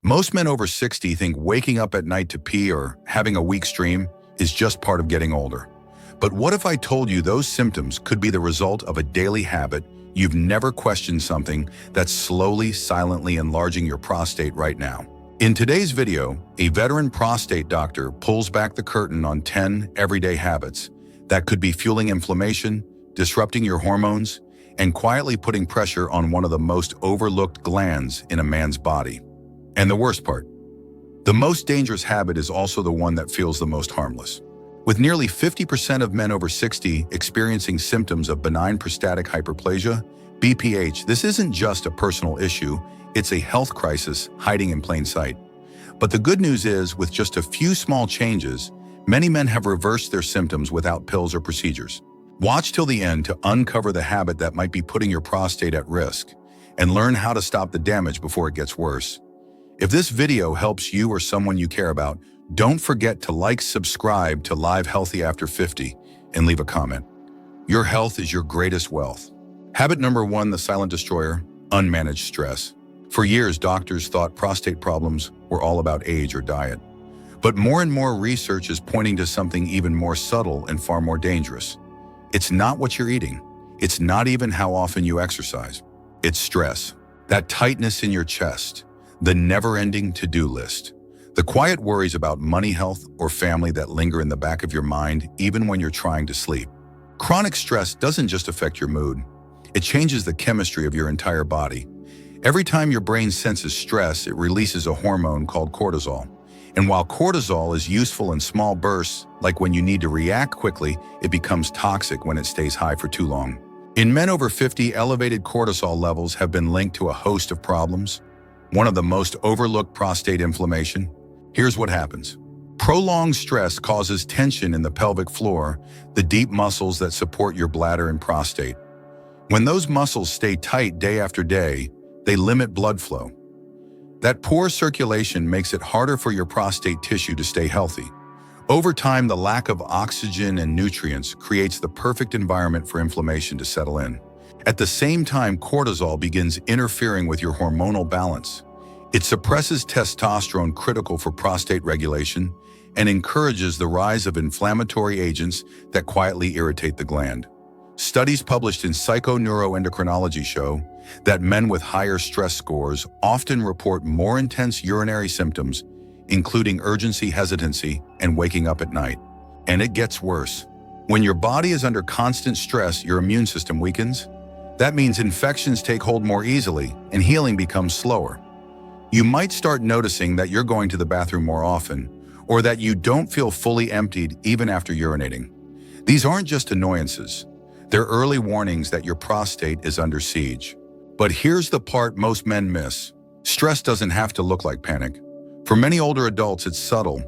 Most men over 60 think waking up at night to pee or having a weak stream is just part of getting older. But what if I told you those symptoms could be the result of a daily habit you've never questioned, something that's slowly, silently enlarging your prostate right now? In today's video, a veteran prostate doctor pulls back the curtain on 10 everyday habits that could be fueling inflammation, disrupting your hormones, and quietly putting pressure on one of the most overlooked glands in a man's body. And the worst part, the most dangerous habit is also the one that feels the most harmless. With nearly 50% of men over 60 experiencing symptoms of benign prostatic hyperplasia, BPH, this isn't just a personal issue, it's a health crisis hiding in plain sight. But the good news is, with just a few small changes, many men have reversed their symptoms without pills or procedures. Watch till the end to uncover the habit that might be putting your prostate at risk and learn how to stop the damage before it gets worse. If this video helps you or someone you care about, don't forget to like, subscribe to Live Healthy After 50, and leave a comment. Your health is your greatest wealth. Habit number 1, the silent destroyer, unmanaged stress. For years, doctors thought prostate problems were all about age or diet. But more and more research is pointing to something even more subtle and far more dangerous. It's not what you're eating. It's not even how often you exercise. It's stress. That tightness in your chest. The never-ending to-do list. The quiet worries about money, health, or family that linger in the back of your mind even when you're trying to sleep. Chronic stress doesn't just affect your mood. It changes the chemistry of your entire body. Every time your brain senses stress, it releases a hormone called cortisol. And while cortisol is useful in small bursts, like when you need to react quickly, it becomes toxic when it stays high for too long. In men over 50, elevated cortisol levels have been linked to a host of problems. One of the most overlooked, prostate inflammation. Here's what happens. Prolonged stress causes tension in the pelvic floor, the deep muscles that support your bladder and prostate. When those muscles stay tight day after day, they limit blood flow. That poor circulation makes it harder for your prostate tissue to stay healthy. Over time, the lack of oxygen and nutrients creates the perfect environment for inflammation to settle in. At the same time, cortisol begins interfering with your hormonal balance. It suppresses testosterone, critical for prostate regulation, and encourages the rise of inflammatory agents that quietly irritate the gland. Studies published in Psychoneuroendocrinology show that men with higher stress scores often report more intense urinary symptoms, including urgency, hesitancy, and waking up at night. And it gets worse. When your body is under constant stress, your immune system weakens. That means infections take hold more easily and healing becomes slower. You might start noticing that you're going to the bathroom more often, or that you don't feel fully emptied even after urinating. These aren't just annoyances. They're early warnings that your prostate is under siege. But here's the part most men miss. Stress doesn't have to look like panic. For many older adults, it's subtle.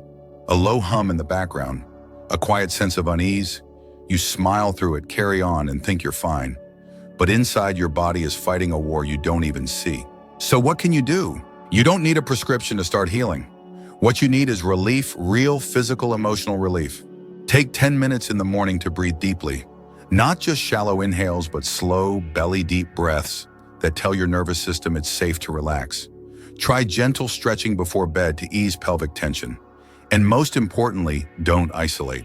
A low hum in the background, a quiet sense of unease. You smile through it, carry on, and think you're fine. But inside, your body is fighting a war you don't even see. So what can you do? You don't need a prescription to start healing. What you need is relief, real physical, emotional relief. Take 10 minutes in the morning to breathe deeply. Not just shallow inhales, but slow, belly-deep breaths that tell your nervous system it's safe to relax. Try gentle stretching before bed to ease pelvic tension. And most importantly, don't isolate.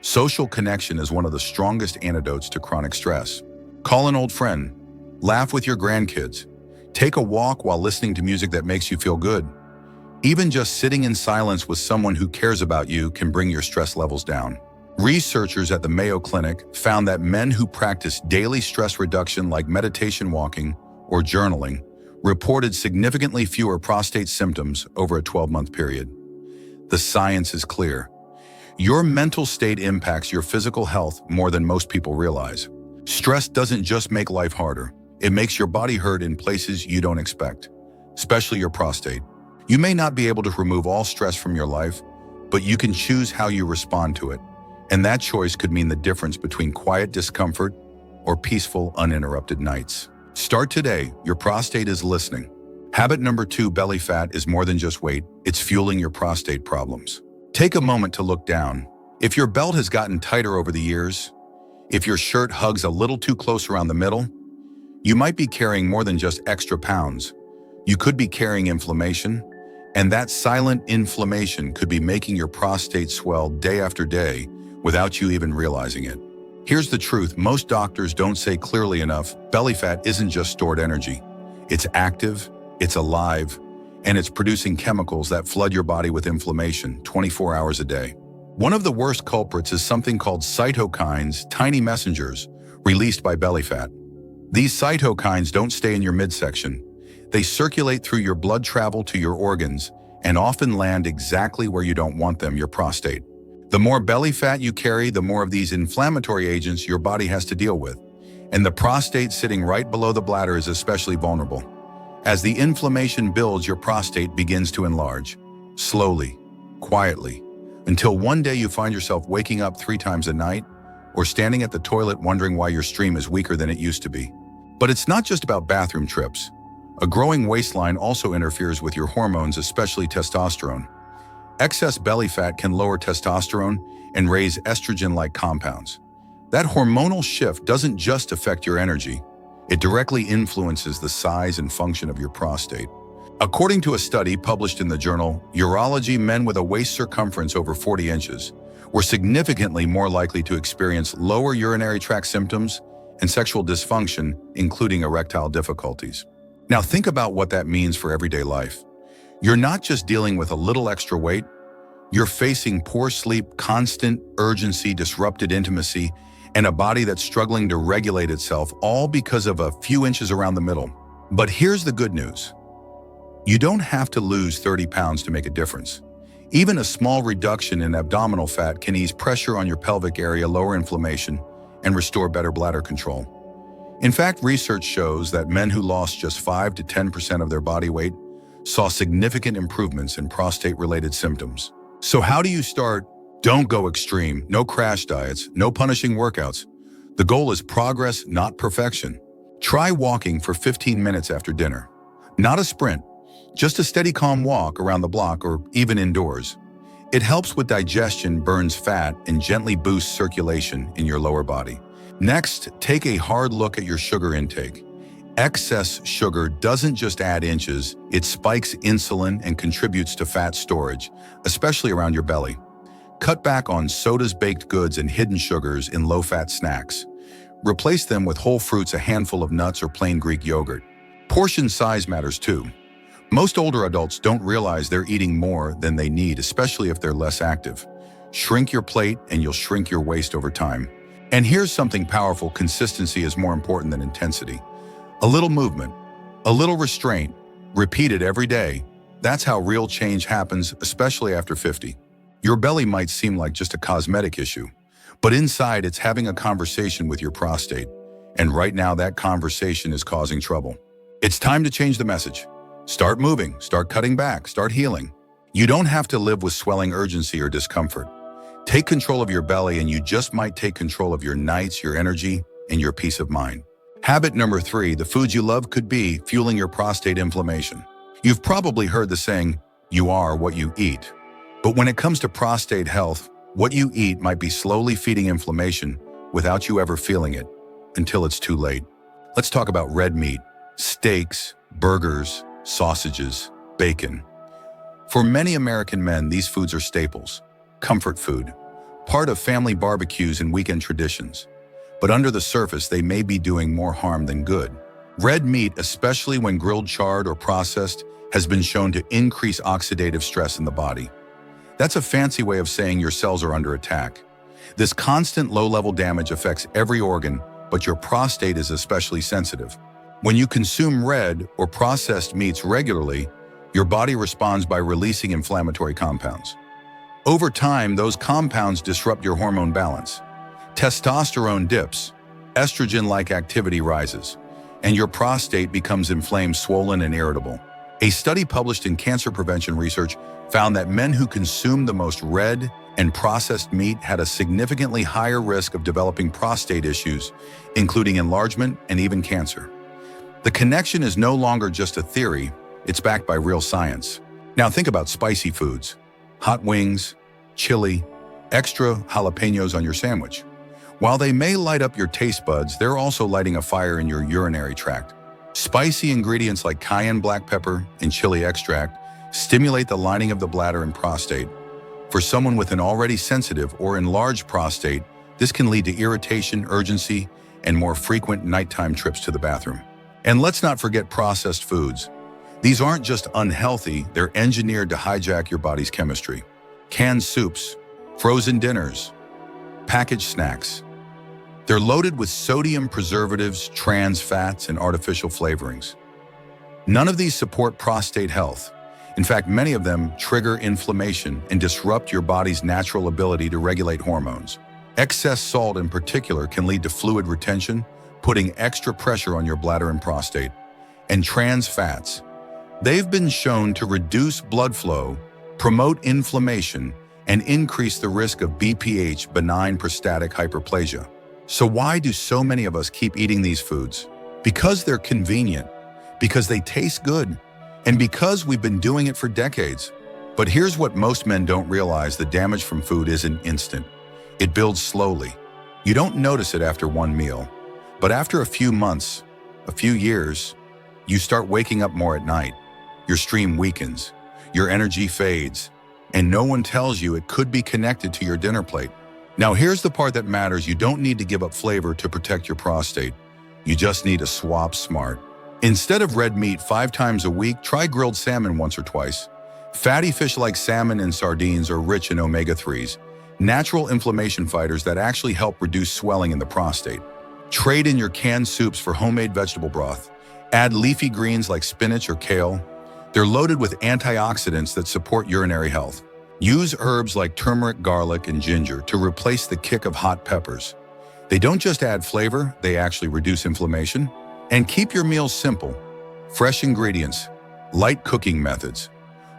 Social connection is one of the strongest antidotes to chronic stress. Call an old friend. Laugh with your grandkids. Take a walk while listening to music that makes you feel good. Even just sitting in silence with someone who cares about you can bring your stress levels down. Researchers at the Mayo Clinic found that men who practiced daily stress reduction like meditation, walking, or journaling reported significantly fewer prostate symptoms over a 12-month period. The science is clear. Your mental state impacts your physical health more than most people realize. Stress doesn't just make life harder. It makes your body hurt in places you don't expect, especially your prostate. You may not be able to remove all stress from your life, but you can choose how you respond to it. And that choice could mean the difference between quiet discomfort or peaceful, uninterrupted nights. Start today. Your prostate is listening. Habit number 2, belly fat is more than just weight. It's fueling your prostate problems. Take a moment to look down. If your belt has gotten tighter over the years, if your shirt hugs a little too close around the middle, you might be carrying more than just extra pounds. You could be carrying inflammation, And that silent inflammation could be making your prostate swell day after day without you even realizing it. Here's the truth, most doctors don't say clearly enough, belly fat isn't just stored energy. It's active, it's alive, and it's producing chemicals that flood your body with inflammation 24 hours a day. One of the worst culprits is something called cytokines, tiny messengers, released by belly fat. These cytokines don't stay in your midsection. They circulate through your blood, travel to your organs, and often land exactly where you don't want them, your prostate. The more belly fat you carry, the more of these inflammatory agents your body has to deal with. And the prostate sitting right below the bladder is especially vulnerable. As the inflammation builds, your prostate begins to enlarge, slowly, quietly, until one day you find yourself waking up 3 times a night or standing at the toilet wondering why your stream is weaker than it used to be. But it's not just about bathroom trips. A growing waistline also interferes with your hormones, especially testosterone. Excess belly fat can lower testosterone and raise estrogen-like compounds. That hormonal shift doesn't just affect your energy, it directly influences the size and function of your prostate. According to a study published in the journal Urology, men with a waist circumference over 40 inches were significantly more likely to experience lower urinary tract symptoms and sexual dysfunction, including erectile difficulties. Now think about what that means for everyday life. You're not just dealing with a little extra weight, you're facing poor sleep, constant urgency, disrupted intimacy, and a body that's struggling to regulate itself, all because of a few inches around the middle. But here's the good news. You don't have to lose 30 pounds to make a difference. Even a small reduction in abdominal fat can ease pressure on your pelvic area, lower inflammation, and restore better bladder control. In fact, research shows that men who lost just 5 to 10% of their body weight saw significant improvements in prostate-related symptoms. So how do you start? Don't go extreme. No crash diets, no punishing workouts. The goal is progress, not perfection. Try walking for 15 minutes after dinner. Not a sprint, just a steady, calm walk around the block or even indoors. It helps with digestion, burns fat, and gently boosts circulation in your lower body. Next, take a hard look at your sugar intake. Excess sugar doesn't just add inches, it spikes insulin and contributes to fat storage, especially around your belly. Cut back on sodas, baked goods, and hidden sugars in low-fat snacks. Replace them with whole fruits, a handful of nuts, or plain Greek yogurt. Portion size matters too. Most older adults don't realize they're eating more than they need, especially if they're less active. Shrink your plate and you'll shrink your waist over time. And here's something powerful: consistency is more important than intensity. A little movement, a little restraint, repeated every day. That's how real change happens, especially after 50. Your belly might seem like just a cosmetic issue, but inside it's having a conversation with your prostate. And right now that conversation is causing trouble. It's time to change the message. Start moving, start cutting back, start healing. You don't have to live with swelling, urgency, or discomfort. Take control of your belly and you just might take control of your nights, your energy, and your peace of mind. Habit number 3, the foods you love could be fueling your prostate inflammation. You've probably heard the saying, you are what you eat. But when it comes to prostate health, what you eat might be slowly feeding inflammation without you ever feeling it, until it's too late. Let's talk about red meat, steaks, burgers, sausages, bacon. For many American men, these foods are staples, comfort food, part of family barbecues and weekend traditions. But under the surface, they may be doing more harm than good. Red meat, especially when grilled, charred, or processed, has been shown to increase oxidative stress in the body. That's a fancy way of saying your cells are under attack. This constant low-level damage affects every organ, but your prostate is especially sensitive. When you consume red or processed meats regularly, your body responds by releasing inflammatory compounds. Over time, those compounds disrupt your hormone balance. Testosterone dips, estrogen-like activity rises, and your prostate becomes inflamed, swollen, and irritable. A study published in Cancer Prevention Research found that men who consumed the most red and processed meat had a significantly higher risk of developing prostate issues, including enlargement and even cancer. The connection is no longer just a theory, it's backed by real science. Now think about spicy foods. Hot wings, chili, extra jalapenos on your sandwich. While they may light up your taste buds, they're also lighting a fire in your urinary tract. Spicy ingredients like cayenne black pepper and chili extract stimulate the lining of the bladder and prostate. For someone with an already sensitive or enlarged prostate, this can lead to irritation, urgency, and more frequent nighttime trips to the bathroom. And let's not forget processed foods. These aren't just unhealthy, they're engineered to hijack your body's chemistry. Canned soups, frozen dinners, packaged snacks. They're loaded with sodium preservatives, trans fats, and artificial flavorings. None of these support prostate health. In fact, many of them trigger inflammation and disrupt your body's natural ability to regulate hormones. Excess salt in particular can lead to fluid retention, putting extra pressure on your bladder and prostate. And trans fats. They've been shown to reduce blood flow, promote inflammation, and increase the risk of BPH, benign prostatic hyperplasia. So why do so many of us keep eating these foods? Because they're convenient, because they taste good, and because we've been doing it for decades. But here's what most men don't realize: the damage from food isn't instant. It builds slowly. You don't notice it after one meal, but after a few months, a few years, you start waking up more at night. Your stream weakens, your energy fades, and no one tells you it could be connected to your dinner plate. Now here's the part that matters: you don't need to give up flavor to protect your prostate. You just need to swap smart. Instead of red meat 5 times a week, try grilled salmon once or twice. Fatty fish like salmon and sardines are rich in omega-3s, natural inflammation fighters that actually help reduce swelling in the prostate. Trade in your canned soups for homemade vegetable broth. Add leafy greens like spinach or kale. They're loaded with antioxidants that support urinary health. Use herbs like turmeric, garlic, and ginger to replace the kick of hot peppers. They don't just add flavor, they actually reduce inflammation. And keep your meals simple. Fresh ingredients, light cooking methods,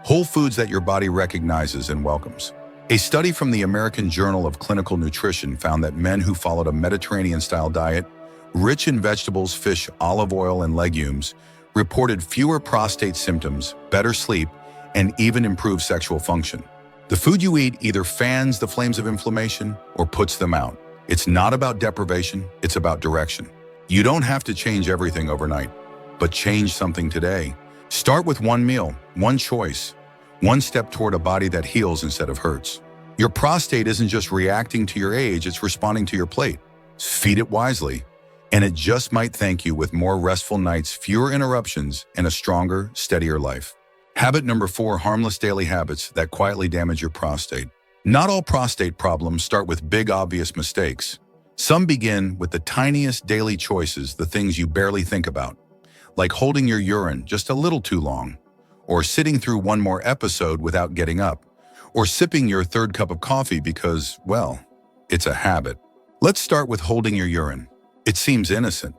whole foods that your body recognizes and welcomes. A study from the American Journal of Clinical Nutrition found that men who followed a Mediterranean-style diet, rich in vegetables, fish, olive oil, and legumes, reported fewer prostate symptoms, better sleep, and even improved sexual function. The food you eat either fans the flames of inflammation or puts them out. It's not about deprivation, it's about direction. You don't have to change everything overnight, but change something today. Start with one meal, one choice, one step toward a body that heals instead of hurts. Your prostate isn't just reacting to your age, it's responding to your plate. Feed it wisely, and it just might thank you with more restful nights, fewer interruptions, and a stronger, steadier life. Habit number 4, harmless daily habits that quietly damage your prostate. Not all prostate problems start with big, obvious mistakes. Some begin with the tiniest daily choices, the things you barely think about, like holding your urine just a little too long, or sitting through one more episode without getting up, or sipping your 3rd cup of coffee because, well, it's a habit. Let's start with holding your urine. It seems innocent.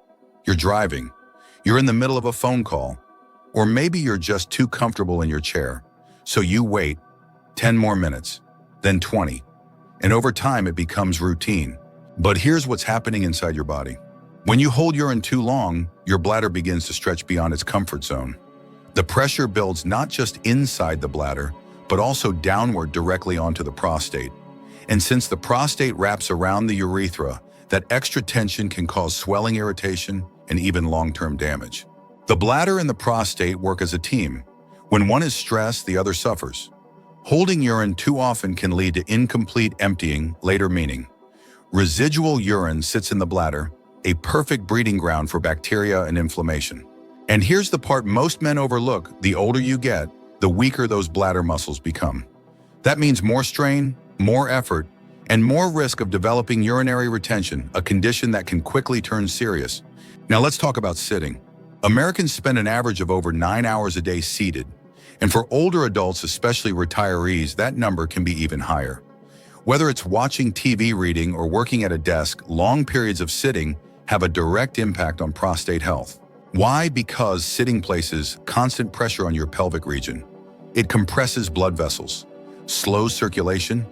You're driving, you're in the middle of a phone call, or maybe you're just too comfortable in your chair. So you wait 10 more minutes, then 20, and over time it becomes routine. But here's what's happening inside your body. When you hold urine too long, your bladder begins to stretch beyond its comfort zone. The pressure builds not just inside the bladder, but also downward directly onto the prostate. And since the prostate wraps around the urethra, that extra tension can cause swelling, irritation, and even long-term damage. The bladder and the prostate work as a team. When one is stressed, the other suffers. Holding urine too often can lead to incomplete emptying, later meaning residual urine sits in the bladder, a perfect breeding ground for bacteria and inflammation. And here's the part most men overlook: the older you get, the weaker those bladder muscles become. That means more strain, more effort, and more risk of developing urinary retention, a condition that can quickly turn serious. Now let's talk about sitting. Americans spend an average of over 9 hours a day seated, and for older adults, especially retirees, that number can be even higher. Whether it's watching TV, reading, or working at a desk, long periods of sitting have a direct impact on prostate health. Why? Because sitting places constant pressure on your pelvic region. It compresses blood vessels, slows circulation,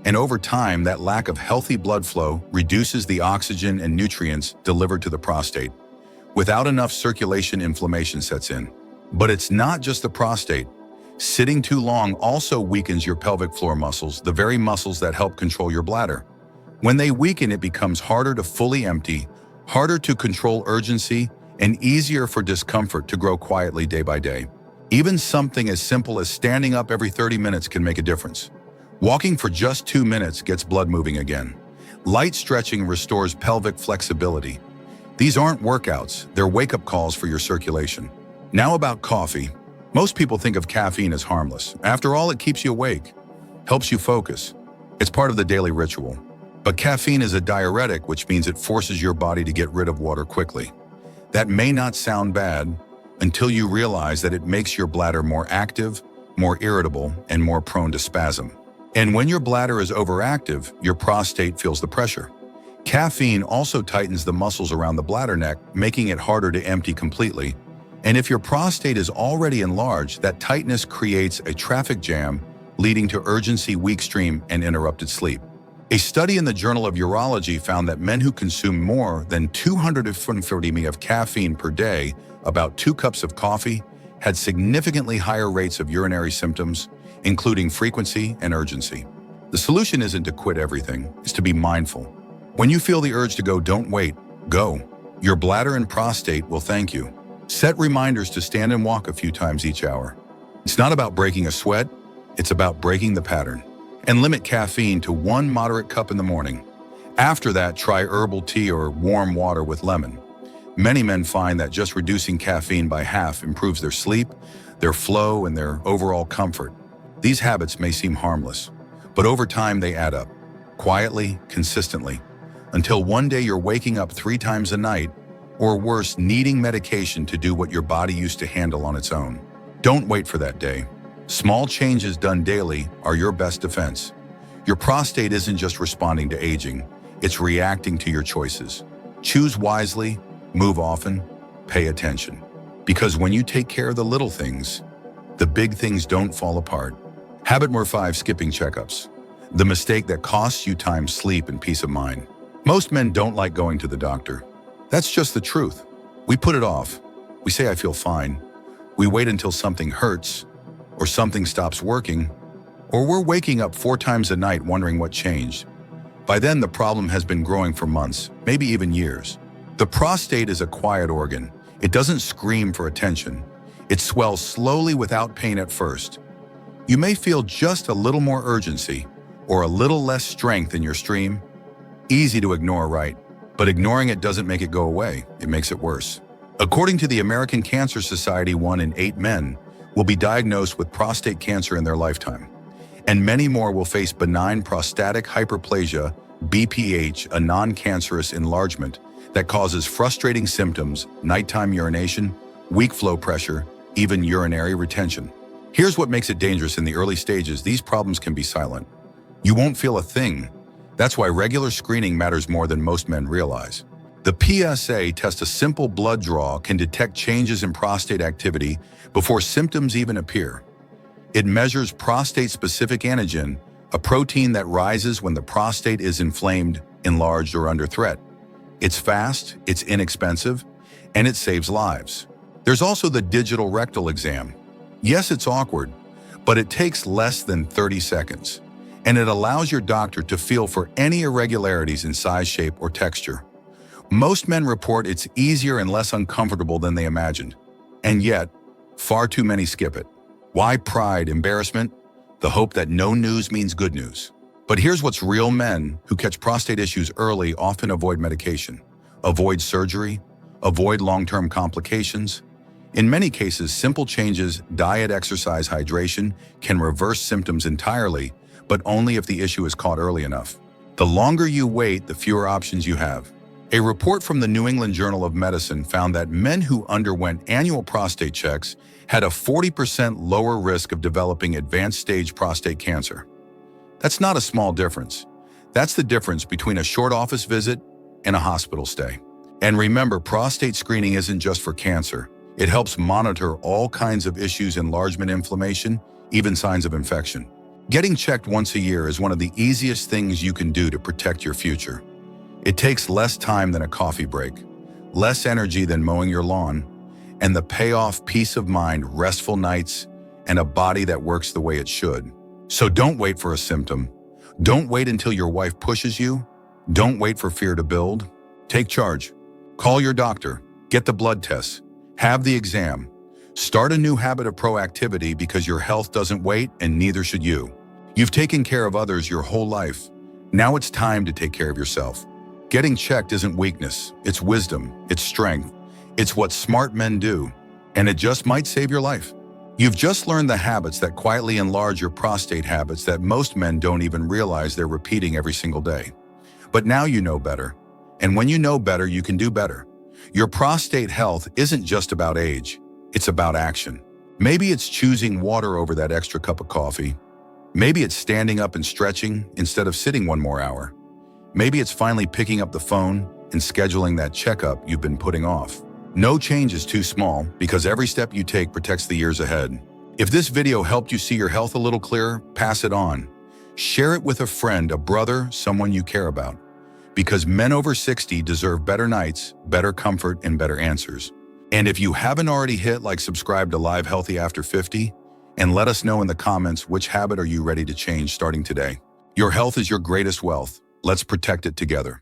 and over time, that lack of healthy blood flow reduces the oxygen and nutrients delivered to the prostate. Without enough circulation, inflammation sets in. But it's not just the prostate. Sitting too long also weakens your pelvic floor muscles, the very muscles that help control your bladder. When they weaken, it becomes harder to fully empty, harder to control urgency, and easier for discomfort to grow quietly day by day. Even something as simple as standing up every 30 minutes can make a difference. Walking for just 2 minutes gets blood moving again. Light stretching restores pelvic flexibility. These aren't workouts, they're wake-up calls for your circulation. Now about coffee. Most people think of caffeine as harmless. After all, it keeps you awake, helps you focus. It's part of the daily ritual. But caffeine is a diuretic, which means it forces your body to get rid of water quickly. That may not sound bad until you realize that it makes your bladder more active, more irritable, and more prone to spasm. And when your bladder is overactive, your prostate feels the pressure. Caffeine also tightens the muscles around the bladder neck, making it harder to empty completely. And if your prostate is already enlarged, that tightness creates a traffic jam, leading to urgency, weak stream, and interrupted sleep. A study in the Journal of Urology found that men who consume more than 240 mg of caffeine per day, about 2 cups of coffee, had significantly higher rates of urinary symptoms, including frequency and urgency. The solution isn't to quit everything, it's to be mindful. When you feel the urge to go, don't wait, go. Your bladder and prostate will thank you. Set reminders to stand and walk a few times each hour. It's not about breaking a sweat, it's about breaking the pattern. And limit caffeine to 1 moderate cup in the morning. After that, try herbal tea or warm water with lemon. Many men find that just reducing caffeine by half improves their sleep, their flow, and their overall comfort. These habits may seem harmless, but over time they add up, quietly, consistently, until one day you're waking up 3 times a night, or worse, needing medication to do what your body used to handle on its own. Don't wait for that day. Small changes done daily are your best defense. Your prostate isn't just responding to aging, it's reacting to your choices. Choose wisely, move often, pay attention. Because when you take care of the little things, the big things don't fall apart. Habit number 5, skipping checkups. The mistake that costs you time, sleep, and peace of mind. Most men don't like going to the doctor. That's just the truth. We put it off. We say, I feel fine. We wait until something hurts, or something stops working, or we're waking up 4 times a night wondering what changed. By then, the problem has been growing for months, maybe even years. The prostate is a quiet organ. It doesn't scream for attention. It swells slowly without pain at first. You may feel just a little more urgency, or a little less strength in your stream. Easy to ignore, right? But ignoring it doesn't make it go away, it makes it worse. According to the American Cancer Society, 1 in 8 men will be diagnosed with prostate cancer in their lifetime, and many more will face benign prostatic hyperplasia, BPH, a non-cancerous enlargement that causes frustrating symptoms, nighttime urination, weak flow pressure, even urinary retention. Here's what makes it dangerous. In the early stages, these problems can be silent. You won't feel a thing. That's why regular screening matters more than most men realize. The PSA test, a simple blood draw, can detect changes in prostate activity before symptoms even appear. It measures prostate-specific antigen, a protein that rises when the prostate is inflamed, enlarged, or under threat. It's fast, it's inexpensive, and it saves lives. There's also the digital rectal exam. Yes, it's awkward, but it takes less than 30 seconds, and it allows your doctor to feel for any irregularities in size, shape, or texture. Most men report it's easier and less uncomfortable than they imagined, and yet, far too many skip it. Why? Pride, embarrassment, the hope that no news means good news. But here's what's real: men who catch prostate issues early often avoid medication, avoid surgery, avoid long-term complications. In many cases, simple changes, diet, exercise, hydration, can reverse symptoms entirely, but only if the issue is caught early enough. The longer you wait, the fewer options you have. A report from the New England Journal of Medicine found that men who underwent annual prostate checks had a 40% lower risk of developing advanced stage prostate cancer. That's not a small difference. That's the difference between a short office visit and a hospital stay. And remember, prostate screening isn't just for cancer. It helps monitor all kinds of issues: enlargement, inflammation, even signs of infection. Getting checked once a year is one of the easiest things you can do to protect your future. It takes less time than a coffee break, less energy than mowing your lawn, and the payoff: peace of mind, restful nights, and a body that works the way it should. So don't wait for a symptom. Don't wait until your wife pushes you. Don't wait for fear to build. Take charge. Call your doctor. Get the blood tests. Have the exam. Start a new habit of proactivity because your health doesn't wait and neither should you. You've taken care of others your whole life. Now it's time to take care of yourself. Getting checked isn't weakness, it's wisdom, it's strength. It's what smart men do, and it just might save your life. You've just learned the habits that quietly enlarge your prostate, habits that most men don't even realize they're repeating every single day. But now you know better. And when you know better, you can do better. Your prostate health isn't just about age, it's about action. Maybe it's choosing water over that extra cup of coffee. Maybe it's standing up and stretching instead of sitting one more hour. Maybe it's finally picking up the phone and scheduling that checkup you've been putting off. No change is too small because every step you take protects the years ahead. If this video helped you see your health a little clearer, pass it on. Share it with a friend, a brother, someone you care about. Because men over 60 deserve better nights, better comfort, and better answers. And if you haven't already hit like, subscribe to Live Healthy After 50, and let us know in the comments which habit are you ready to change starting today. Your health is your greatest wealth. Let's protect it together.